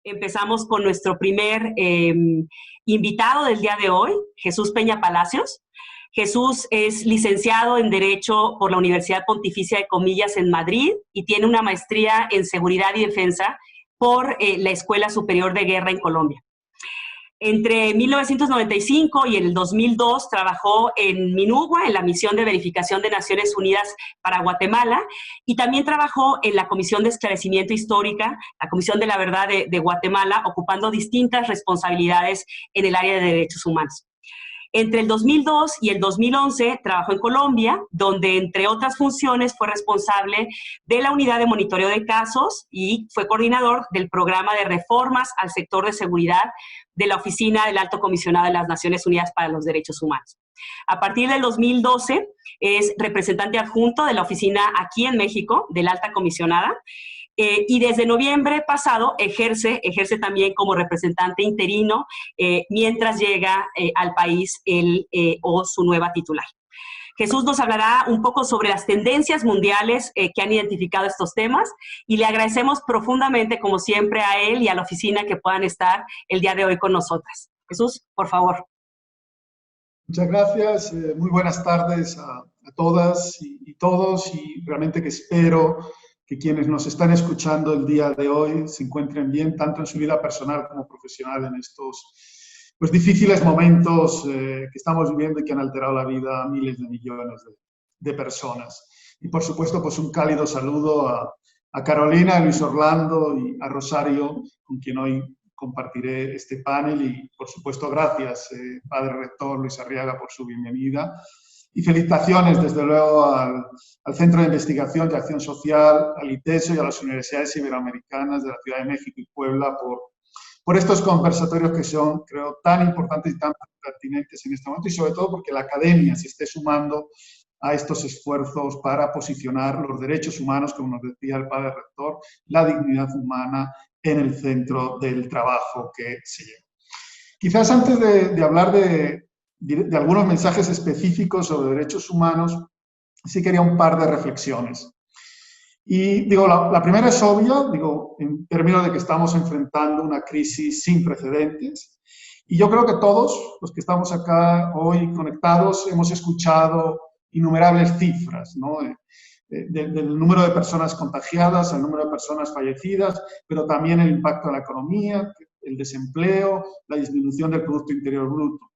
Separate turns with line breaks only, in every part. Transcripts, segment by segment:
Empezamos con nuestro primer invitado del día de hoy, Jesús Peña Palacios. Jesús es licenciado en Derecho por la Universidad Pontificia de Comillas en Madrid y tiene una maestría en Seguridad y Defensa por la Escuela Superior de Guerra en Colombia. Entre 1995 y el 2002 trabajó en MINUGUA, en la Misión de Verificación de Naciones Unidas para Guatemala, y también trabajó en la Comisión de Esclarecimiento Histórica, la Comisión de la Verdad de Guatemala, ocupando distintas responsabilidades en el área de derechos humanos. Entre el 2002 y el 2011 trabajó en Colombia, donde entre otras funciones fue responsable de la unidad de monitoreo de casos y fue coordinador del programa de reformas al sector de seguridad de la Oficina del Alto Comisionado de las Naciones Unidas para los Derechos Humanos. A partir del 2012 es representante adjunto de la oficina aquí en México, de la Alta Comisionada, y desde noviembre pasado ejerce también como representante interino mientras llega al país él o su nueva titular. Jesús nos hablará un poco sobre las tendencias mundiales que han identificado estos temas y le agradecemos profundamente, como siempre, a él y a la oficina que puedan estar el día de hoy con nosotras. Jesús, por favor.
Muchas gracias. Muy buenas tardes a todas y todos, y realmente que espero que quienes nos están escuchando el día de hoy se encuentren bien, tanto en su vida personal como profesional, en estos difíciles momentos que estamos viviendo y que han alterado la vida a miles de millones de personas. Y por supuesto, pues un cálido saludo a Carolina, a Luis Orlando y a Rosario, con quien hoy compartiré este panel, y por supuesto gracias, Padre Rector Luis Arriaga, por su bienvenida. Y felicitaciones, desde luego, al Centro de Investigación de Acción Social, al ITESO y a las universidades iberoamericanas de la Ciudad de México y Puebla por estos conversatorios que son, creo, tan importantes y tan pertinentes en este momento, y sobre todo porque la academia se esté sumando a estos esfuerzos para posicionar los derechos humanos, como nos decía el Padre Rector, la dignidad humana en el centro del trabajo que se lleva. Quizás antes de hablar de algunos mensajes específicos sobre derechos humanos, sí quería un par de reflexiones. Y digo, la primera es obvia, digo, en términos de que estamos enfrentando una crisis sin precedentes. Y yo creo que todos los que estamos acá hoy conectados hemos escuchado innumerables cifras, ¿no? Del número de personas contagiadas, al número de personas fallecidas, pero también el impacto en la economía, el desempleo, la disminución del Producto Interior Bruto.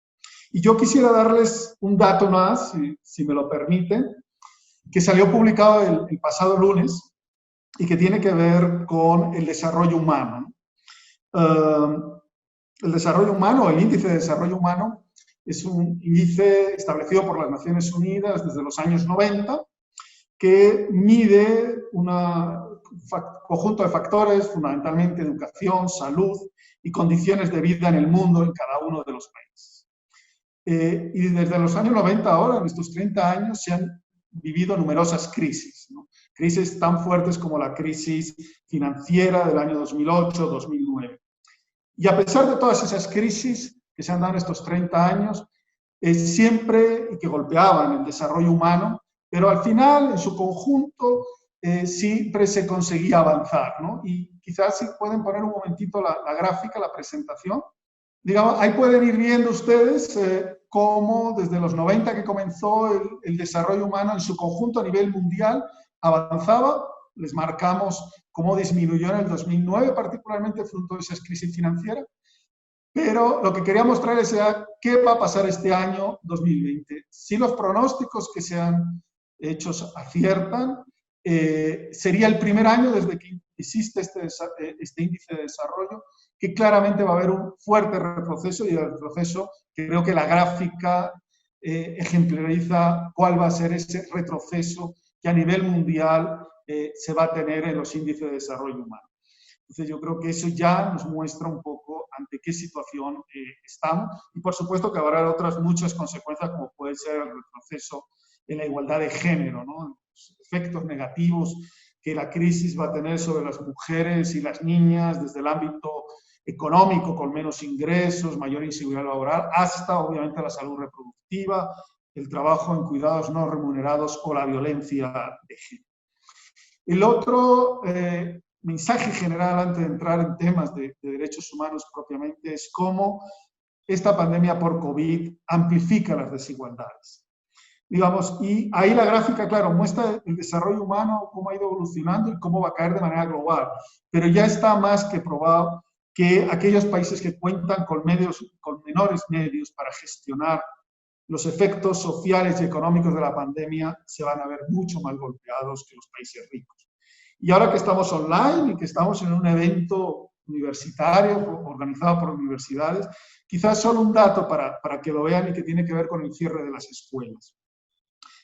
Y yo quisiera darles un dato más, si me lo permiten, que salió publicado el pasado lunes y que tiene que ver con el desarrollo humano. El desarrollo humano, el índice de desarrollo humano, es un índice establecido por las Naciones Unidas desde los años 90, que mide un conjunto de factores, fundamentalmente educación, salud y condiciones de vida en el mundo en cada uno de los países. Y desde los años 90 ahora, en estos 30 años, se han vivido numerosas crisis, ¿no? Crisis tan fuertes como la crisis financiera del año 2008-2009. Y a pesar de todas esas crisis que se han dado en estos 30 años, siempre, y que golpeaban el desarrollo humano, pero al final, en su conjunto, siempre se conseguía avanzar, ¿no? Y quizás si pueden poner un momentito la gráfica, la presentación. Digamos, ahí pueden ir viendo ustedes cómo desde los 90 que comenzó el desarrollo humano en su conjunto a nivel mundial avanzaba. Les marcamos cómo disminuyó en el 2009, particularmente fruto de esa crisis financiera. Pero lo que quería mostrarles era qué va a pasar este año 2020. Si los pronósticos que se han hecho aciertan, sería el primer año desde que existe este índice de desarrollo que claramente va a haber un fuerte retroceso, y el retroceso, creo que la gráfica ejemplariza cuál va a ser ese retroceso que a nivel mundial se va a tener en los índices de desarrollo humano. Entonces yo creo que eso ya nos muestra un poco ante qué situación estamos, y por supuesto que habrá otras muchas consecuencias, como puede ser el retroceso en la igualdad de género, ¿no? Los efectos negativos que la crisis va a tener sobre las mujeres y las niñas desde el ámbito económico, con menos ingresos, mayor inseguridad laboral, hasta obviamente la salud reproductiva, el trabajo en cuidados no remunerados o la violencia de género. El otro mensaje general antes de entrar en temas de derechos humanos propiamente es cómo esta pandemia por COVID amplifica las desigualdades. Digamos, y ahí la gráfica, claro, muestra el desarrollo humano, cómo ha ido evolucionando y cómo va a caer de manera global. Pero ya está más que probado que aquellos países que cuentan con menores medios para gestionar los efectos sociales y económicos de la pandemia se van a ver mucho más golpeados que los países ricos. Y ahora que estamos online y que estamos en un evento universitario organizado por universidades, quizás solo un dato para que lo vean y que tiene que ver con el cierre de las escuelas.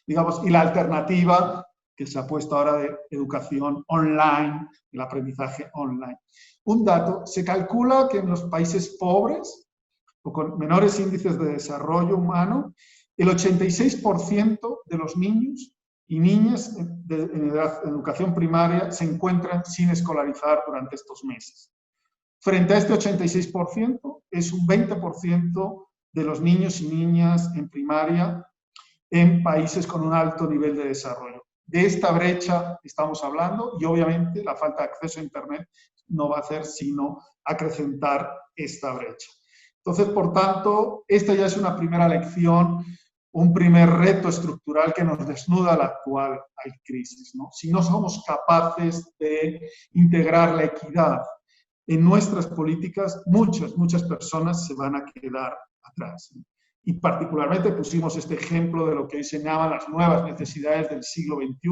Digamos, y la alternativa que se ha puesto ahora de educación online, el aprendizaje online. Un dato, se calcula que en los países pobres o con menores índices de desarrollo humano, el 86% de los niños y niñas en educación primaria se encuentran sin escolarizar durante estos meses. Frente a este 86%, es un 20% de los niños y niñas en primaria en países con un alto nivel de desarrollo. De esta brecha estamos hablando y obviamente la falta de acceso a Internet no va a hacer sino acrecentar esta brecha. Entonces, por tanto, esta ya es una primera lección, un primer reto estructural que nos desnuda la actual crisis, ¿no? Si no somos capaces de integrar la equidad en nuestras políticas, muchas personas se van a quedar atrás, ¿no? Y particularmente pusimos este ejemplo de lo que hoy se llaman las nuevas necesidades del siglo XXI.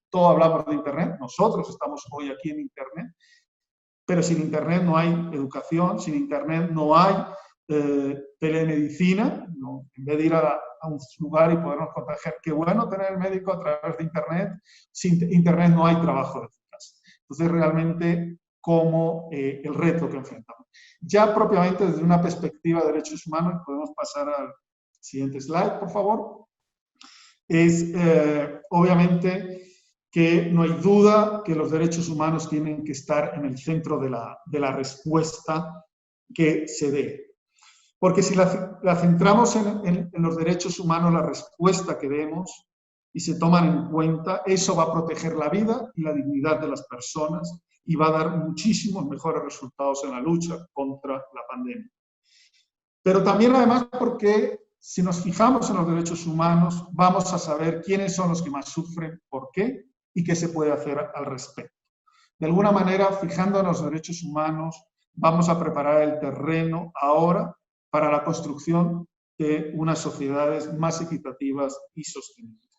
Todos hablamos de Internet, nosotros estamos hoy aquí en Internet, pero sin Internet no hay educación, sin Internet no hay telemedicina, ¿no? En vez de ir a un lugar y podernos contagiar, qué bueno tener el médico a través de Internet, sin Internet no hay trabajo de casa. Entonces, realmente, como el reto que enfrentamos. Ya propiamente desde una perspectiva de derechos humanos, podemos pasar al siguiente slide, por favor. Es obviamente que no hay duda que los derechos humanos tienen que estar en el centro de la respuesta que se dé. Porque si la centramos en los derechos humanos, la respuesta que demos y se toman en cuenta, eso va a proteger la vida y la dignidad de las personas y va a dar muchísimos mejores resultados en la lucha contra la pandemia. Pero también además porque si nos fijamos en los derechos humanos, vamos a saber quiénes son los que más sufren, por qué y qué se puede hacer al respecto. De alguna manera, fijando en los derechos humanos, vamos a preparar el terreno ahora para la construcción de unas sociedades más equitativas y sostenibles.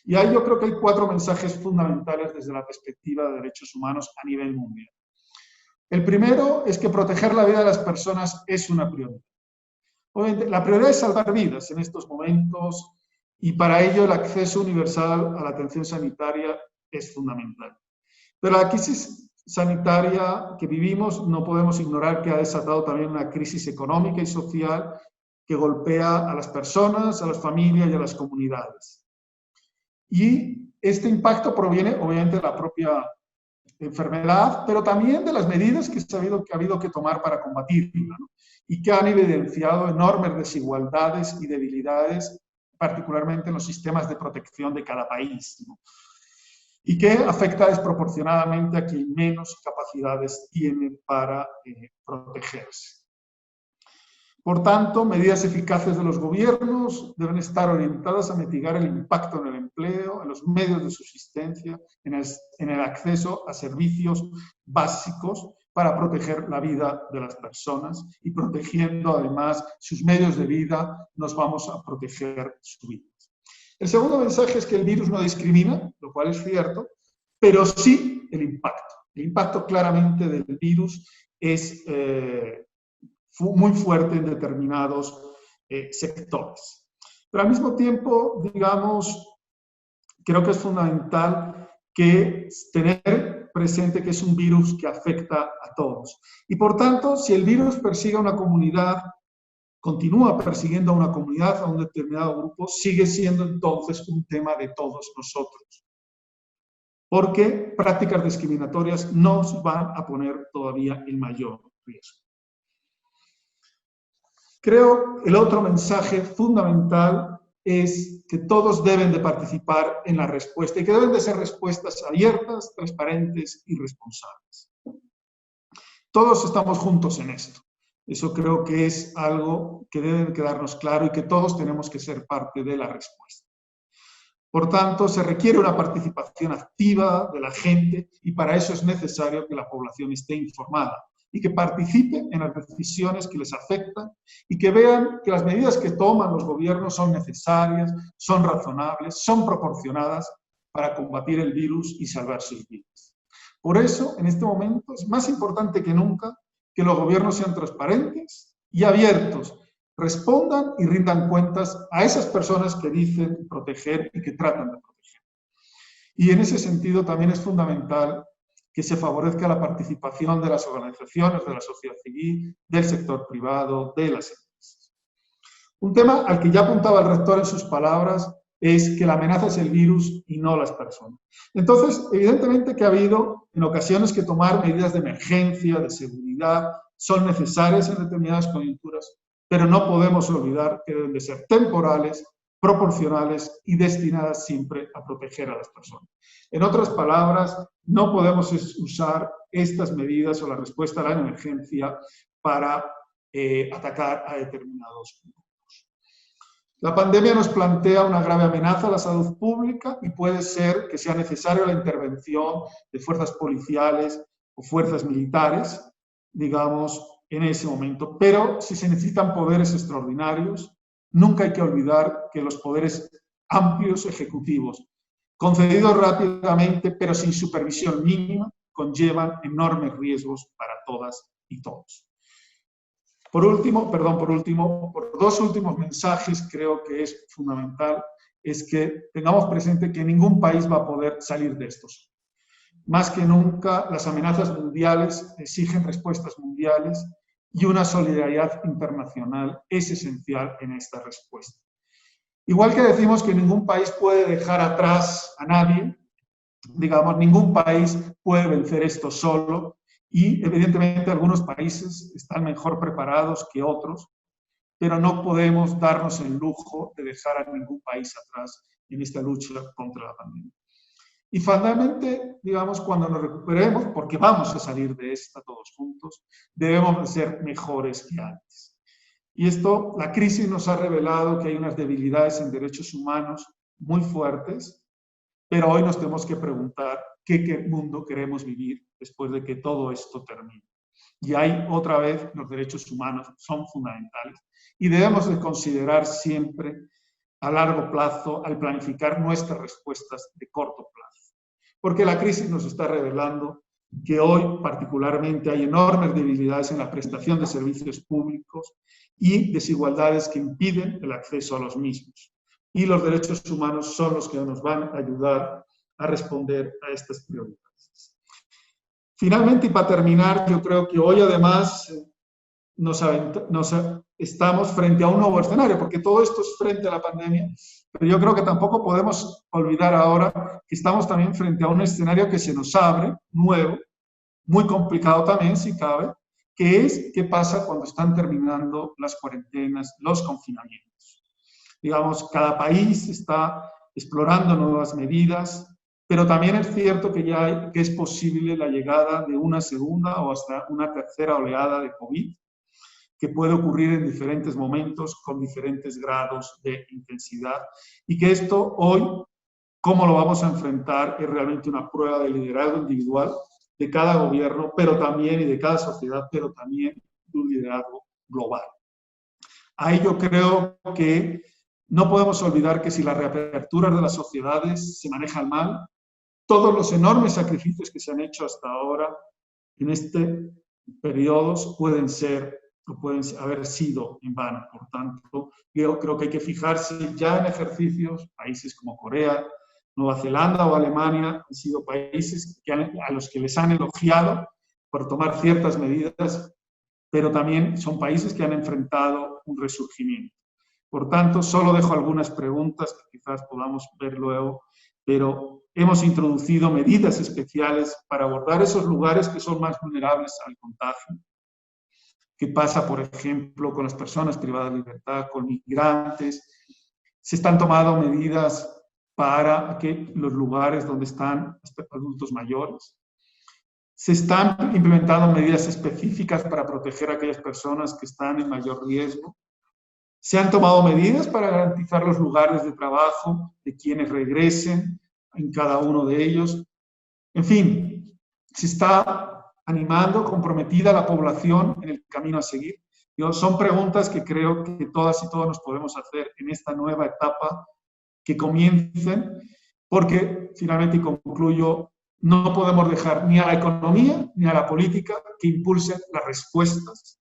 Y ahí yo creo que hay 4 mensajes fundamentales desde la perspectiva de derechos humanos a nivel mundial. El primero es que proteger la vida de las personas es una prioridad. Obviamente, la prioridad es salvar vidas en estos momentos y para ello el acceso universal a la atención sanitaria es fundamental. Pero la crisis sanitaria que vivimos no podemos ignorar que ha desatado también una crisis económica y social que golpea a las personas, a las familias y a las comunidades. Y este impacto proviene obviamente de la propia enfermedad, pero también de las medidas que ha habido que tomar para combatirla, ¿no? Y que han evidenciado enormes desigualdades y debilidades, particularmente en los sistemas de protección de cada país, ¿no? Y que afecta desproporcionadamente a quien menos capacidades tiene para protegerse. Por tanto, medidas eficaces de los gobiernos deben estar orientadas a mitigar el impacto en el empleo, en los medios de subsistencia, en el acceso a servicios básicos para proteger la vida de las personas y protegiendo además sus medios de vida, nos vamos a proteger su vida. El segundo mensaje es que el virus no discrimina, lo cual es cierto, pero sí el impacto. El impacto claramente del virus es muy fuerte en determinados sectores. Pero al mismo tiempo, digamos, creo que es fundamental que tener presente que es un virus que afecta a todos. Y por tanto, si el virus persigue a una comunidad, continúa persiguiendo a una comunidad, a un determinado grupo, sigue siendo entonces un tema de todos nosotros. Porque prácticas discriminatorias nos van a poner todavía en mayor riesgo. Creo que el otro mensaje fundamental es que todos deben de participar en la respuesta y que deben de ser respuestas abiertas, transparentes y responsables. todos estamos juntos en esto. Eso creo que es algo que debe quedarnos claro y que todos tenemos que ser parte de la respuesta. Por tanto, se requiere una participación activa de la gente y para eso es necesario que la población esté informada y que participe en las decisiones que les afectan y que vean que las medidas que toman los gobiernos son necesarias, son razonables, son proporcionadas para combatir el virus y salvar sus vidas. Por eso, en este momento, es más importante que nunca que los gobiernos sean transparentes y abiertos, respondan y rindan cuentas a esas personas que dicen proteger y que tratan de proteger. Y en ese sentido también es fundamental que se favorezca la participación de las organizaciones, de la sociedad civil, del sector privado, de las empresas. Un tema al que ya apuntaba el rector en sus palabras es que la amenaza es el virus y no las personas. Entonces, evidentemente que ha habido en ocasiones que tomar medidas de emergencia, de seguridad, son necesarias en determinadas coyunturas, pero no podemos olvidar que deben de ser temporales, proporcionales y destinadas siempre a proteger a las personas. En otras palabras, no podemos usar estas medidas o la respuesta a la emergencia para atacar a determinados grupos. La pandemia nos plantea una grave amenaza a la salud pública y puede ser que sea necesaria la intervención de fuerzas policiales o fuerzas militares, digamos, en ese momento. Pero si se necesitan poderes extraordinarios, nunca hay que olvidar que los poderes amplios ejecutivos, concedidos rápidamente pero sin supervisión mínima, conllevan enormes riesgos para todas y todos. Por dos últimos mensajes creo que es fundamental, es que tengamos presente que ningún país va a poder salir de estos. Más que nunca, las amenazas mundiales exigen respuestas mundiales y una solidaridad internacional es esencial en esta respuesta. Igual que decimos que ningún país puede dejar atrás a nadie, digamos, ningún país puede vencer esto solo y evidentemente algunos países están mejor preparados que otros, pero no podemos darnos el lujo de dejar a ningún país atrás en esta lucha contra la pandemia. Y finalmente, digamos, cuando nos recuperemos, porque vamos a salir de esta todos juntos, debemos ser mejores que antes. Y esto, la crisis nos ha revelado que hay unas debilidades en derechos humanos muy fuertes, pero hoy nos tenemos que preguntar qué mundo queremos vivir después de que todo esto termine. Y ahí, otra vez, los derechos humanos son fundamentales y debemos de considerar siempre a largo plazo al planificar nuestras respuestas de corto plazo. Porque la crisis nos está revelando que hoy particularmente hay enormes debilidades en la prestación de servicios públicos y desigualdades que impiden el acceso a los mismos. Y los derechos humanos son los que nos van a ayudar a responder a estas prioridades. Finalmente, y para terminar, yo creo que hoy además estamos frente a un nuevo escenario, porque todo esto es frente a la pandemia, pero yo creo que tampoco podemos olvidar ahora que estamos también frente a un escenario que se nos abre, nuevo, muy complicado también, si cabe, que es qué pasa cuando están terminando las cuarentenas, los confinamientos. Digamos, cada país está explorando nuevas medidas, pero también es cierto que es posible la llegada de una segunda o hasta una tercera oleada de COVID, que puede ocurrir en diferentes momentos con diferentes grados de intensidad y que esto hoy, cómo lo vamos a enfrentar, es realmente una prueba de liderazgo individual de cada gobierno, pero también, y de cada sociedad, pero también de un liderazgo global. Ahí yo creo que no podemos olvidar que si las reaperturas de las sociedades se manejan mal, todos los enormes sacrificios que se han hecho hasta ahora en este periodo pueden haber sido en vano. Por tanto, yo creo que hay que fijarse ya en ejercicios. Países como Corea, Nueva Zelanda o Alemania han sido países a los que les han elogiado por tomar ciertas medidas, pero también son países que han enfrentado un resurgimiento. Por tanto, solo dejo algunas preguntas que quizás podamos ver luego, pero hemos introducido medidas especiales para abordar esos lugares que son más vulnerables al contagio. ¿Qué pasa, por ejemplo, con las personas privadas de libertad, con migrantes? Se están tomando medidas para los lugares donde están adultos mayores. Se están implementando medidas específicas para proteger a aquellas personas que están en mayor riesgo. Se han tomado medidas para garantizar los lugares de trabajo de quienes regresen en cada uno de ellos. En fin, se está animando, comprometida la población en el camino a seguir. Son preguntas que creo que todas y todos nos podemos hacer en esta nueva etapa que comiencen, porque finalmente, y concluyo, no podemos dejar ni a la economía ni a la política que impulsen las respuestas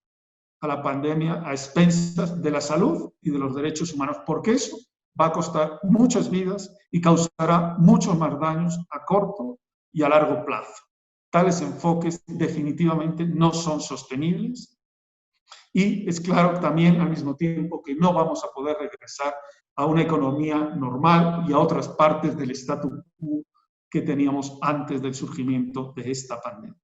a la pandemia a expensas de la salud y de los derechos humanos, porque eso va a costar muchas vidas y causará muchos más daños a corto y a largo plazo. Tales enfoques definitivamente no son sostenibles y es claro también al mismo tiempo que no vamos a poder regresar a una economía normal y a otras partes del statu quo que teníamos antes del surgimiento de esta pandemia.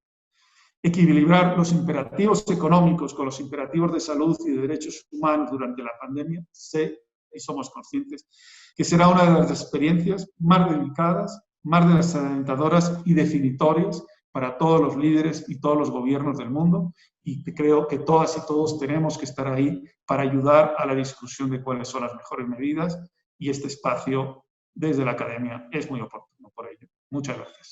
Equilibrar los imperativos económicos con los imperativos de salud y de derechos humanos durante la pandemia, sé y somos conscientes que será una de las experiencias más delicadas, más desalentadoras y definitorias para todos los líderes y todos los gobiernos del mundo, y creo que todas y todos tenemos que estar ahí para ayudar a la discusión de cuáles son las mejores medidas, y este espacio desde la academia es muy oportuno por ello. Muchas gracias.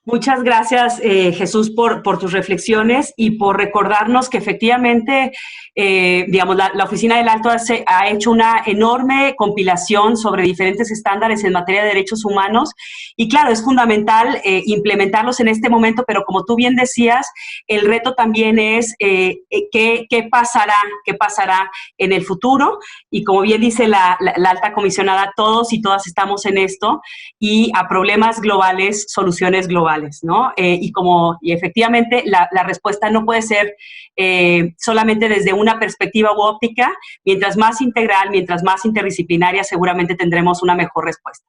Muchas gracias, Jesús, por tus reflexiones y por recordarnos que efectivamente, digamos, la Oficina del Alto ha hecho una enorme compilación sobre diferentes estándares en materia de derechos humanos y claro, es fundamental implementarlos en este momento, pero como tú bien decías, el reto también es qué pasará en el futuro, y como bien dice la alta comisionada, todos y todas estamos en esto, y a problemas globales, soluciones globales, ¿no? Y efectivamente la respuesta no puede ser solamente desde una perspectiva u óptica. Mientras más integral, mientras más interdisciplinaria, seguramente tendremos una mejor respuesta.